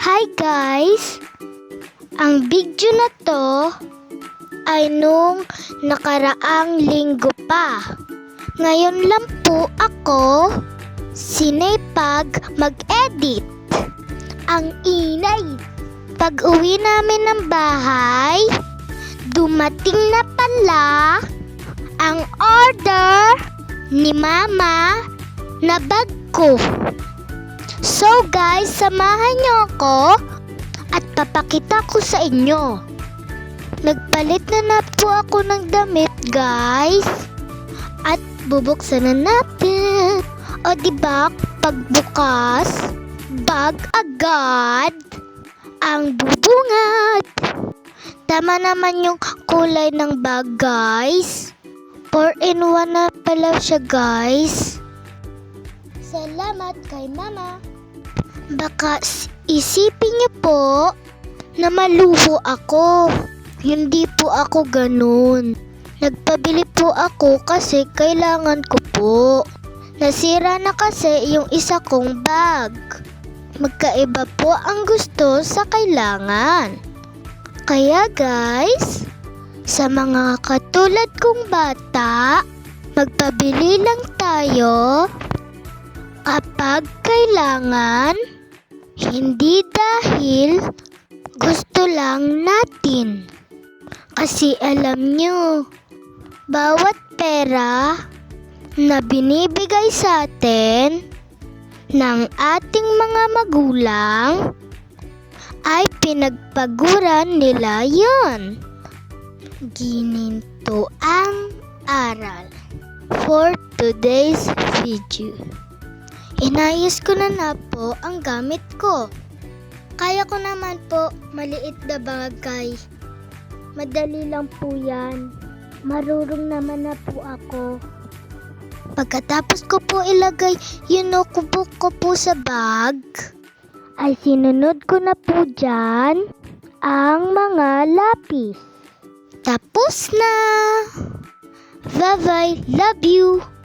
Hi guys! Ang video na to ay nung nakaraang linggo pa. Ngayon lang po ako sinipag mag-edit. Ang inay! Pag uwi namin ng bahay, dumating na pala ang order ni Mama na bag ko. So guys, samahan niyo ako at papakita ko sa inyo. Nagpalit na po ako ng damit guys. At bubuksan na natin. O diba, pagbukas, bag agad ang bubungad. Tama naman yung kulay ng bag guys. 4-in-1 na pala siya guys. Salamat kay Mama. Baka isipin niyo po na maluho ako. Hindi po ako ganun. Nagpabili po ako kasi kailangan ko po. Nasira na kasi yung isa kong bag. Magkaiba po ang gusto sa kailangan. Kaya guys, sa mga katulad kong bata, magpabili lang tayo kapag kailangan, hindi dahil gusto lang natin. Kasi alam nyo, bawat pera na binibigay sa atin ng ating mga magulang ay pinagpaguran nila yon. Gininto ang aral for today's video. Inayos ko na po ang gamit ko. Kaya ko naman po maliit na bagay. Madali lang po yan. Marurong naman na po ako. Pagkatapos ko po ilagay yung notebook ko po sa bag, ay sinunod ko na po dyan ang mga lapis. Tapos na! Bye-bye! Love you!